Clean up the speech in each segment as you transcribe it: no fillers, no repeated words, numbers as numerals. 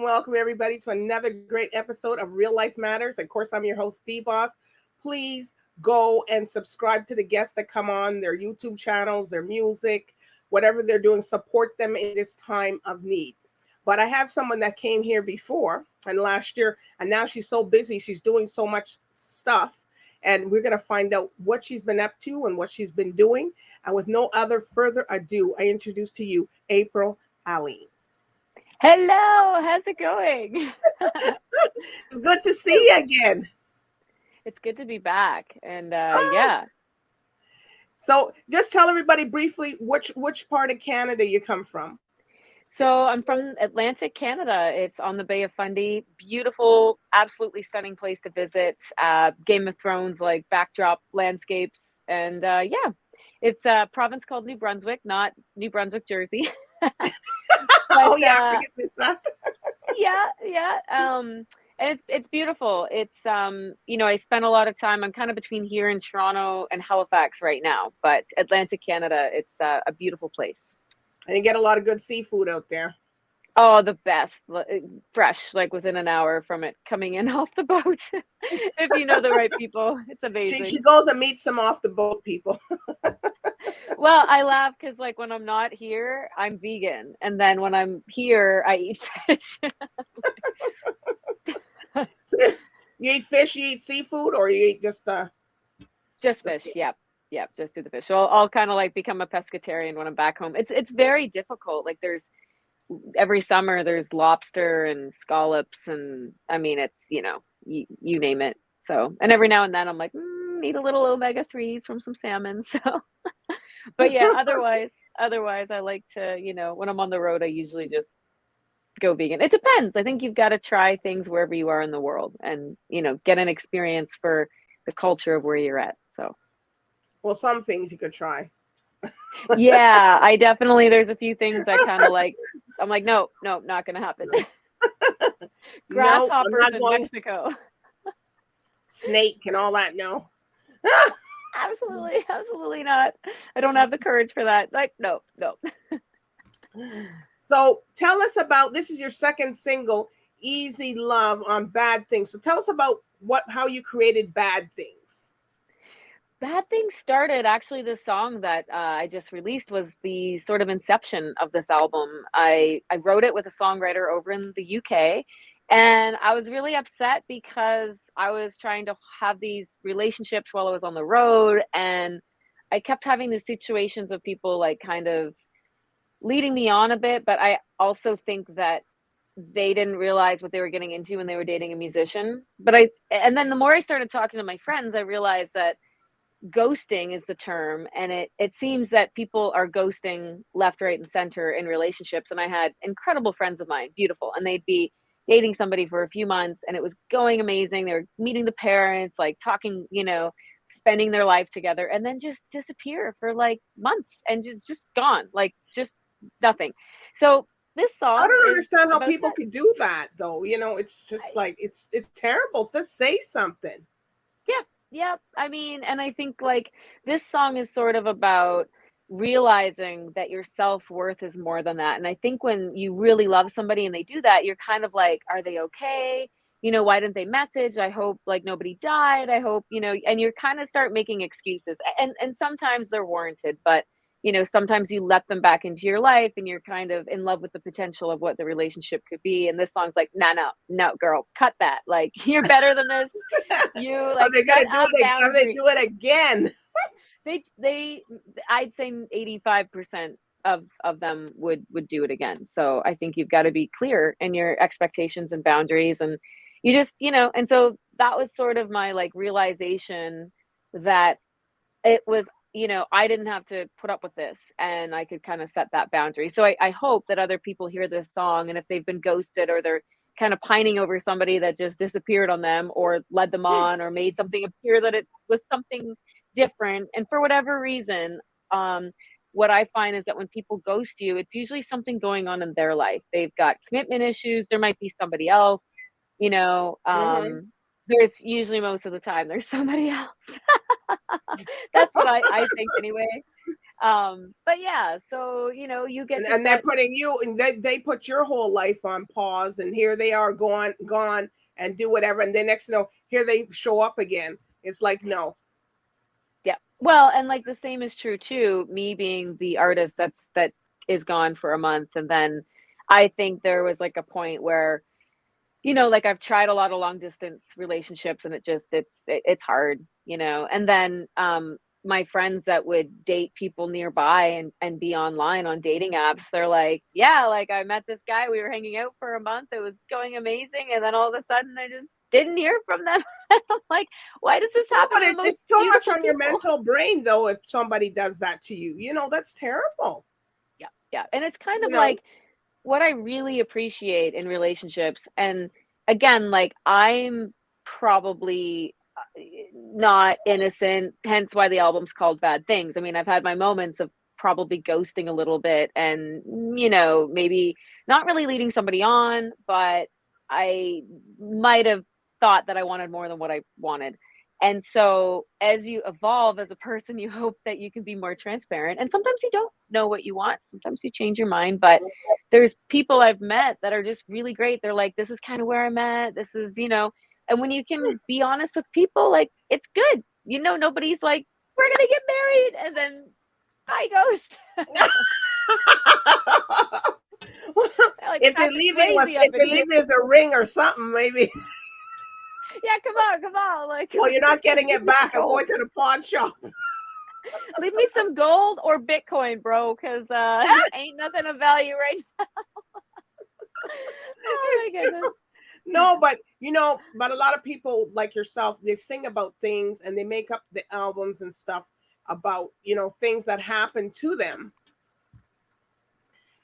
Welcome, everybody, to another great episode of Real Life Matters. Of course, I'm your host, DBoss. Please go and subscribe to the guests that come on, their YouTube channels, their music, whatever they're doing. Support them in this time of need. But I have someone that came here before and last year, and now she's so busy. She's doing so much stuff. And we're going to find out what she's been up to and what she's been doing. And with no other further ado, I introduce to you APRYLL AILEEN. Hello, how's it going? It's good to see you again. It's good to be back, and yeah. So just tell everybody briefly which part of Canada you come from. So I'm from Atlantic Canada. It's on the Bay of Fundy. Beautiful, absolutely stunning place to visit. Game of Thrones like backdrop landscapes, and yeah, it's a province called New Brunswick, not New Brunswick, Jersey. But, oh yeah, I forget that. yeah. And it's beautiful. It's you know, I spent a lot of time. I'm kind of between here in Toronto and Halifax right now, but Atlantic Canada, it's a beautiful place. And you get a lot of good seafood out there. Oh, the best, fresh, like within an hour from it coming in off the boat. If you know the right people, it's amazing. She goes and meets them off the boat, people. Well, I laugh because like when I'm not here, I'm vegan. And then when I'm here, I eat fish. So you eat fish, you eat seafood, or you eat just fish. Yep. Just do the fish. So I'll kind of like become a pescatarian when I'm back home. It's very difficult. Like every summer there's lobster and scallops, and I mean, it's, you know, you name it. So, and every now and then I'm like, need a little omega-3s from some salmon. So, but yeah, otherwise I like to, you know, when I'm on the road, I usually just go vegan. It depends. I think you've got to try things wherever you are in the world and, you know, get an experience for the culture of where you're at. So, well, some things you could try. Yeah, I definitely, there's a few things I kind of like, I'm like, no, not going to happen. Grasshoppers in Mexico. Snake and all that, no. Absolutely not. I don't have the courage for that. Like, no. So tell us about, this is your second single, Easy Love on Bad Things. So tell us about how you created Bad Things. Bad Things started, actually, this song that I just released was the sort of inception of this album. I wrote it with a songwriter over in the UK. And I was really upset because I was trying to have these relationships while I was on the road. And I kept having these situations of people like kind of leading me on a bit. But I also think that they didn't realize what they were getting into when they were dating a musician. And then the more I started talking to my friends, I realized that ghosting is the term. And it seems that people are ghosting left, right, and center in relationships. And I had incredible friends of mine, beautiful, and they'd be dating somebody for a few months and it was going amazing. They were meeting the parents, like talking, you know, spending their life together, and then just disappear for like months and just gone, like just nothing. So this song, I don't understand how people could do that though. You know, it's just like, it's terrible. Just say something. Yeah. I mean, and I think like this song is sort of about realizing that your self-worth is more than that. And I think when you really love somebody and they do that, you're kind of like, are they okay? You know, why didn't they message? I hope like nobody died. I hope, you know, and you kind of start making excuses, and sometimes they're warranted, but you know, sometimes you let them back into your life and you're kind of in love with the potential of what the relationship could be. And this song's like, no, girl, cut that. Like, you're better than this. You like, are they do it again? I'd say 85% of them would do it again. So I think you've got to be clear in your expectations and boundaries, and you just, you know, and so that was sort of my like realization that it was, you know, I didn't have to put up with this, and I could kind of set that boundary. So I hope that other people hear this song, and if they've been ghosted or they're kind of pining over somebody that just disappeared on them or led them on or made something appear that it was something different, and for whatever reason, um, what I find is that when people ghost you, it's usually something going on in their life. They've got commitment issues. There might be somebody else, you know. Mm-hmm. There's usually most of the time there's somebody else. That's what I think anyway. But yeah, so you know, you get to And they're set. putting you, and they put your whole life on pause, and here they are gone and do whatever, and then next you know, here they show up again. It's like, no. Yeah. Well, and like the same is true too, me being the artist that is gone for a month, and then I think there was like a point where, you know, like I've tried a lot of long distance relationships and it's hard, you know. And then my friends that would date people nearby and be online on dating apps, they're like, yeah, like I met this guy, we were hanging out for a month, it was going amazing, and then all of a sudden I just didn't hear from them. I'm like, why does this No, happen but to the most it's so much beautiful on your people? mental brain, though, if somebody does that to you. You know, that's terrible. Yeah, yeah. And it's kind You of know, like what I really appreciate in relationships. And again, like I'm probably not innocent, hence why the album's called Bad Things. I mean, I've had my moments of probably ghosting a little bit and, you know, maybe not really leading somebody on, but I might have thought that I wanted more than what I wanted. And so as you evolve as a person, you hope that you can be more transparent. And sometimes you don't know what you want. Sometimes you change your mind, but there's people I've met that are just really great. They're like, this is kind of where I'm at. This is, you know, and when you can be honest with people, like it's good. You know, nobody's like, we're gonna get married, and then I ghost. Like if they're that's leaving crazy. if I've they're been, leaving with a ring or something, maybe. yeah, come on, like Well, you're not getting leave it me some back. I'm going gold. to the pawn shop. Leave me some gold or Bitcoin, bro, because ain't nothing of value right now. Oh It's my true. goodness. No, but you know, but a lot of people like yourself, they sing about things and they make up the albums and stuff about, you know, things that happen to them.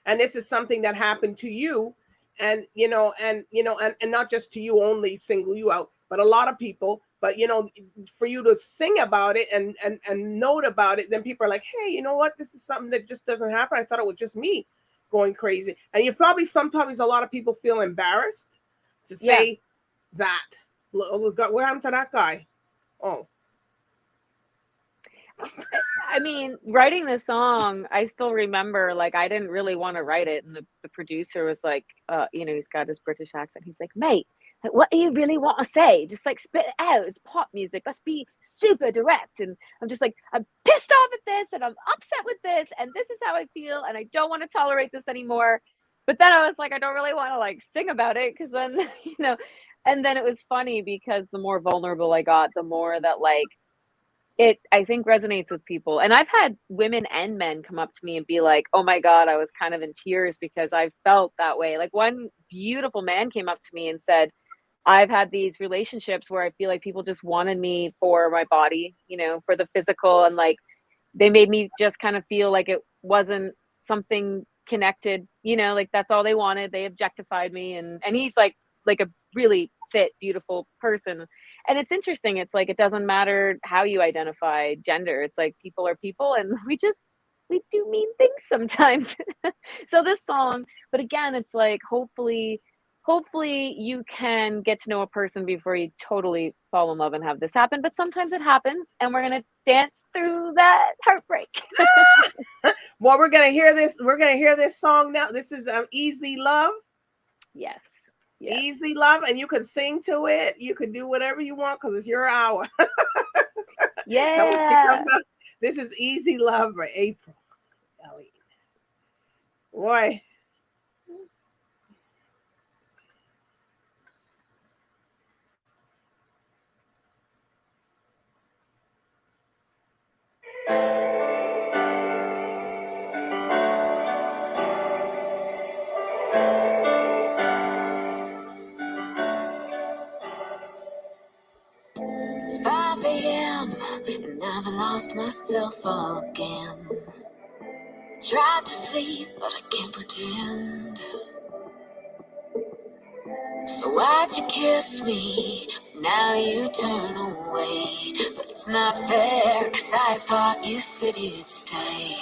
And this is something that happened to you, and and not just to you only, single you out, but a lot of people. But you know, for you to sing about it and note about it, then people are like, hey, you know what, this is something that just doesn't happen. I thought it was just me going crazy. And you probably, sometimes a lot of people feel embarrassed to Yeah. say that. What happened to that guy? Oh. I mean, writing the song, I still remember, like, I didn't really want to write it. And the producer was like, you know, he's got his British accent. He's like, mate, like, what do you really want to say? Just like spit it out. It's pop music. Let's be super direct. And I'm just like, I'm pissed off at this and I'm upset with this. And this is how I feel. And I don't want to tolerate this anymore. But then I was like, I don't really want to like sing about it because then, you know, and then it was funny because the more vulnerable I got, the more that like, it I think resonates with people. And I've had women and men come up to me and be like, "Oh my god, I was kind of in tears because I felt that way." Like one beautiful man came up to me and said, "I've had these relationships where I feel like people just wanted me for my body, you know, for the physical, and like they made me just kind of feel like it wasn't something connected, you know, like that's all they wanted. They objectified me." And he's like a really fit, beautiful person. And it's interesting. It's like it doesn't matter how you identify gender. It's like people are people and we do mean things sometimes. So this song, but again, it's like hopefully you can get to know a person before you totally fall in love and have this happen. But sometimes it happens and we're gonna dance through that heartbreak. Well, we're gonna hear this song now. This is Easy Love. Yes. Yes. Easy Love, and you can sing to it. You can do whatever you want because it's your hour. And when it Yeah. comes up, this is Easy Love by April. Ellie. Boy. It's 5 a.m. a.m. and I've lost myself again. Tried to sleep, but I can't pretend. So why'd you kiss me? Now you turn away. But it's not fair, 'cause I thought you said you'd stay.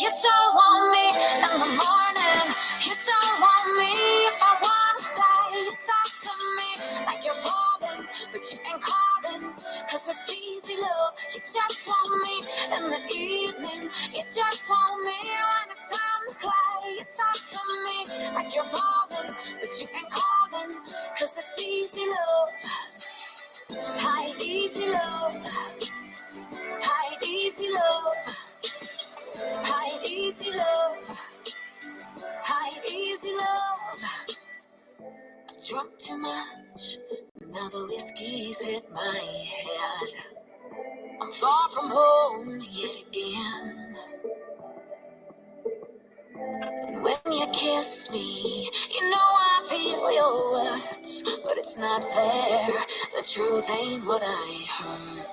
You don't want me in the morning. You don't want me if I wanna stay. You talk to me like you're falling, but you ain't calling. 'Cause it's easy, love. You just want me in the evening. You just want me when it's time to play. You talk to me like you're falling, but you ain't calling. 'Cause it's easy, love. Hi, easy, love. Hi, easy, love. Hi, easy, love. Hi, easy, love. I've drunk too much. Now the whiskey's hit my head. I'm far from home yet again. And when you kiss me, you know I feel your words. But it's not fair. The truth ain't what I heard.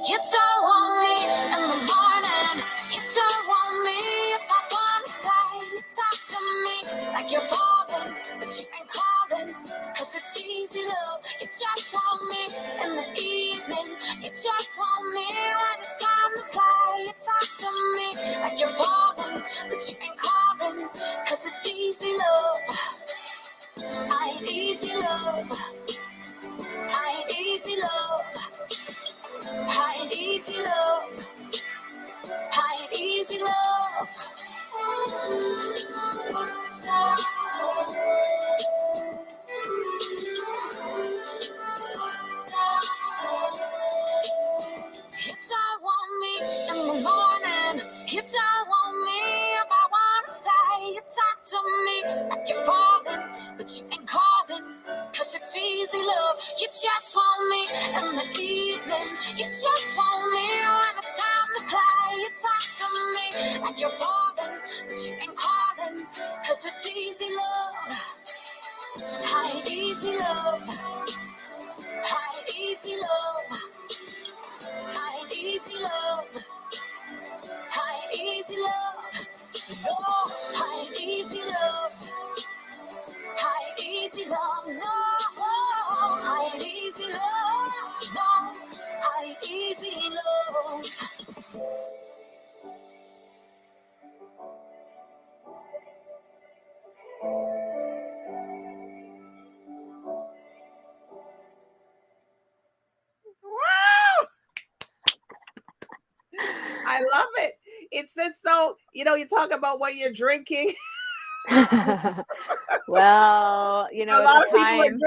You don't want me in the morning. You don't want me if I wanna stay. You talk to me like you're falling, but you ain't calling. 'Cause it's easy, love. You just want me in the evening. You just want me when it's time to play. You talk to me like you're falling, but you ain't calling. 'Cause it's easy, love. I ain't easy, love. I ain't easy, love. Hide easy love, hide easy love. You don't want me in the morning. You don't want me if I wanna stay. You talk to me like you're falling, but you ain't calling. 'Cause it's easy, love. You just want me in the evening. You just want me when it's time to play. You talk to me like you're falling, but you ain't calling. 'Cause it's easy, love. Hi, easy, love. Hi, easy, love. Hi, easy, love. Hi, easy, love. No, hi, easy, love. Hi, easy, love. No, hi, easy, love. No, hi, easy, love. Wow! I love it. It's just so, you talk about what you're drinking. Well, you know, A at lot the of people are time,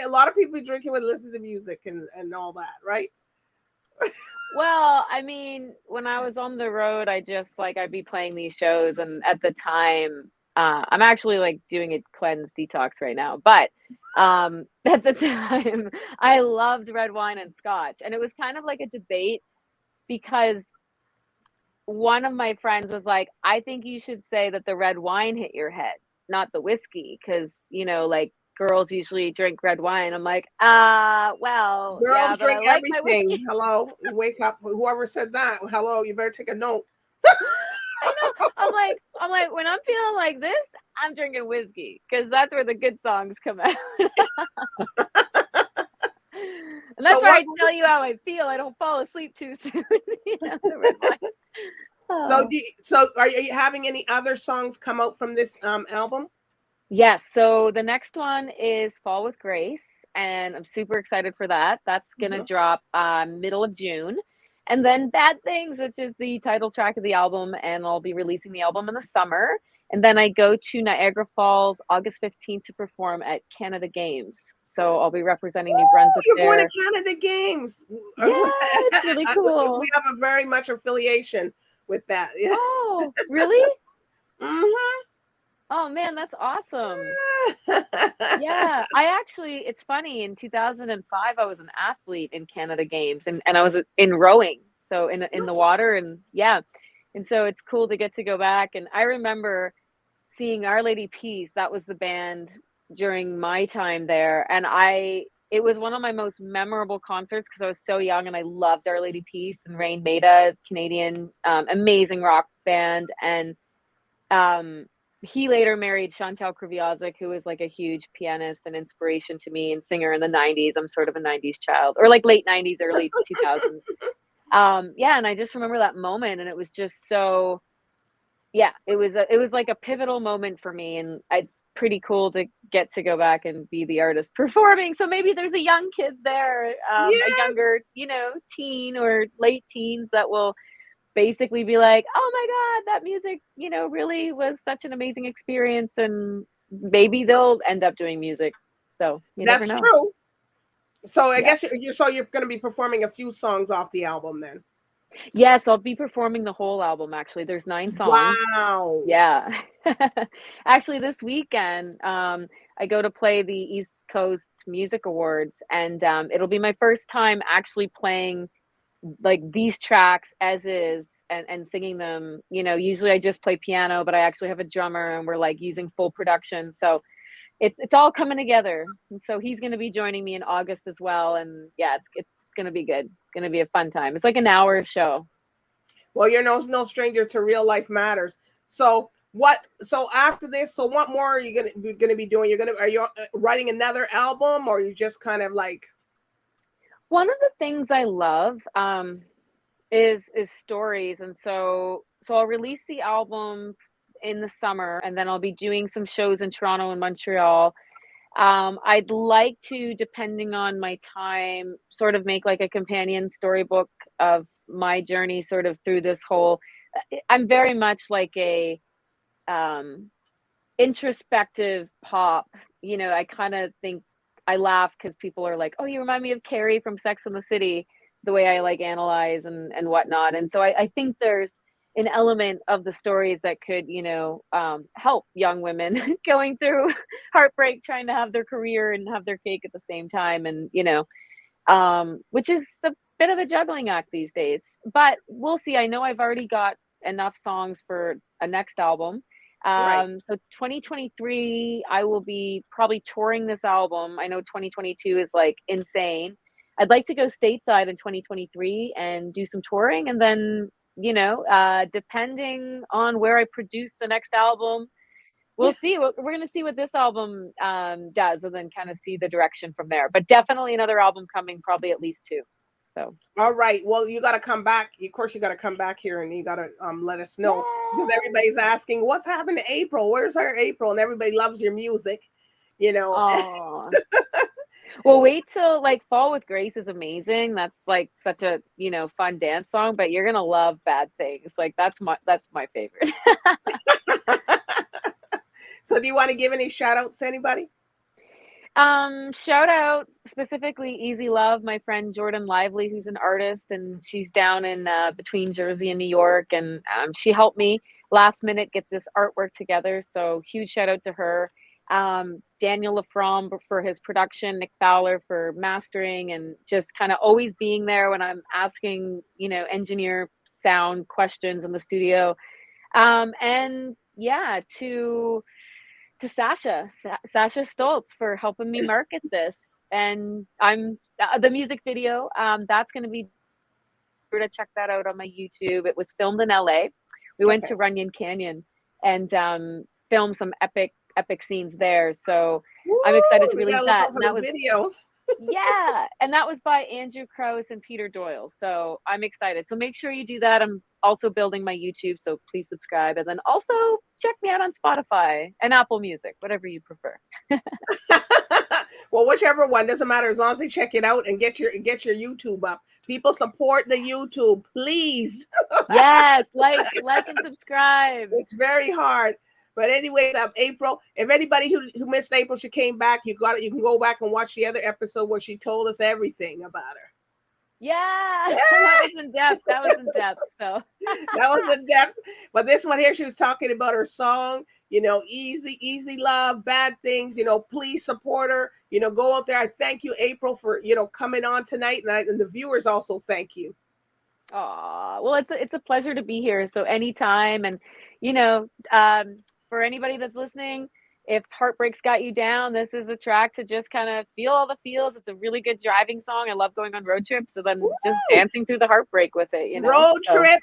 a lot of people drinking when listen to music and all that, right? well, I mean, when I was on the road, I'd be playing these shows, and at the time, I'm actually like doing a cleanse detox right now, but at the time, I loved red wine and scotch, and it was kind of like a debate because one of my friends was like, I think you should say that the red wine hit your head, not the whiskey, because, like girls usually drink red wine. I'm like, well, yeah, Girls but I drink like my everything. whiskey. Hello, you wake up. Whoever said that, hello, you better take a note. I know. I'm like, when I'm feeling like this, I'm drinking whiskey because that's where the good songs come out. And So that's where what? I tell you how I feel. I don't fall asleep too soon. The red wine. So Oh. so are you having any other songs come out from this album? Yes, so the next one is Fall with Grace, and I'm super excited for that. That's gonna Mhm. drop middle of June. And then Bad Things, which is the title track of the album, and I'll be releasing the album in the summer. And then I go to Niagara Falls August 15th to perform at Canada Games. So I'll be representing New Oh, Brunswick you're going to there. Canada Games. Yeah, it's really We cool. have a very much affiliation with that. Yeah. Oh, really? Hmm. Oh man, that's awesome. Yeah, it's funny, in 2005, I was an athlete in Canada Games and I was in rowing, so in the water, and yeah. And so it's cool to get to go back, and I remember seeing Our Lady Peace, that was the band during my time there, and it was one of my most memorable concerts because I was so young and I loved Our Lady Peace and Rain Maida, Canadian, amazing rock band. And he later married Chantal Kreviazuk, who was like a huge pianist and inspiration to me and singer in the 90s. I'm sort of a 90s child, or like late 90s, early 2000s. Yeah, and I just remember that moment, and it was just so, yeah, it was like a pivotal moment for me, and it's pretty cool to get to go back and be the artist performing. So maybe there's a young kid there, a Yes. younger, teen or late teens that will basically be like, oh my God, that music, really was such an amazing experience, and maybe they'll end up doing music. So you never That's know. true. So I Yeah. guess you're going to be performing a few songs off the album then. Yes, I'll be performing the whole album, actually. There's 9 songs. Wow. Yeah. Actually, this weekend, I go to play the East Coast Music Awards, and it'll be my first time actually playing like these tracks as is and singing them. Usually I just play piano, but I actually have a drummer and we're like using full production. So it's all coming together. And so he's going to be joining me in August as well. And yeah, it's going to be good. It's going to be a fun time. It's like an hour show. Well, you're no stranger to Real Life Matters. So after this, so what more are you gonna be doing? Are you writing another album, or are you just kind of like? One of the things I love is stories, and so I'll release the album in the summer, and then I'll be doing some shows in Toronto and Montreal. I'd like to, depending on my time, sort of make like a companion storybook of my journey sort of through this whole. I'm very much like a introspective pop. I kind of think, I laugh because people are like, oh, you remind me of Carrie from Sex and the City, the way I like analyze and whatnot. And so I think there's an element of the stories that could, help young women going through heartbreak, trying to have their career and have their cake at the same time. And, which is a bit of a juggling act these days, but we'll see. I know I've already got enough songs for a next album. Right. So 2023, I will be probably touring this album. I know 2022 is like insane. I'd like to go stateside in 2023 and do some touring. And then, depending on where I produce the next album, we'll see. We're going to see what this album does, and then kind of see the direction from there. But definitely another album coming, probably at least 2. So. All right. Well, you got to come back. Of course, you got to come back here, and you got to let us know, because everybody's asking, what's happened to April? Where's our April? And everybody loves your music, Oh. Well, wait till like Fall with Grace is amazing. That's like such a, fun dance song, but you're going to love Bad Things. Like that's my favorite. So do you want to give any shout outs to anybody? Shout out specifically Easy Love, my friend Jordan Lively, who's an artist, and she's down in between Jersey and New York, and she helped me last minute get this artwork together. So huge shout out to her. Daniel Lafromme for his production, Nick Fowler for mastering, and just kind of always being there when I'm asking, engineer sound questions in the studio. And yeah, to Sasha Stoltz for helping me market this. And I'm the music video, that's going to be sure to check that out on my YouTube. It was filmed in LA. We went to Runyon Canyon and filmed some epic scenes there. So I'm excited to release that. And that was videos. Yeah, and that was by Andrew Krause and Peter Doyle. So I'm excited. So make sure you do that. I'm also building my YouTube, so please subscribe, and then also check me out on Spotify and Apple Music, whatever you prefer. Well, whichever one, doesn't matter, as long as they check it out and get your YouTube up. People support the YouTube, please. Yes, like and subscribe. It's very hard. But anyways, April, if anybody who missed April, she came back, you can go back and watch the other episode where she told us everything about her. Yeah, that was in depth. So that was in depth. But this one here, she was talking about her song, Easy Love, Bad Things, please support her, go out there. I thank you, April, for, coming on tonight. And the viewers also thank you. Well, it's a pleasure to be here. So anytime. And, for anybody that's listening, if heartbreak's got you down, this is a track to just kind of feel all the feels. It's a really good driving song. I love going on road trips, so then just dancing through the heartbreak with it, you know. Road trip.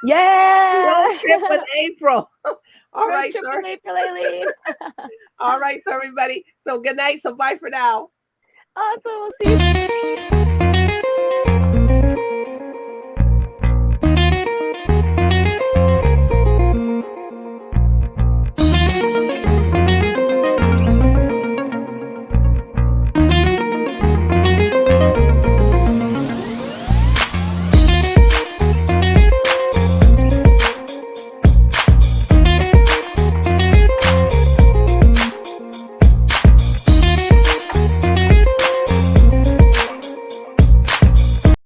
Yeah. Road trip with April. All road right, trip sir. with April Aileen. All right, so everybody. So good night. So bye for now. Awesome. We'll see you.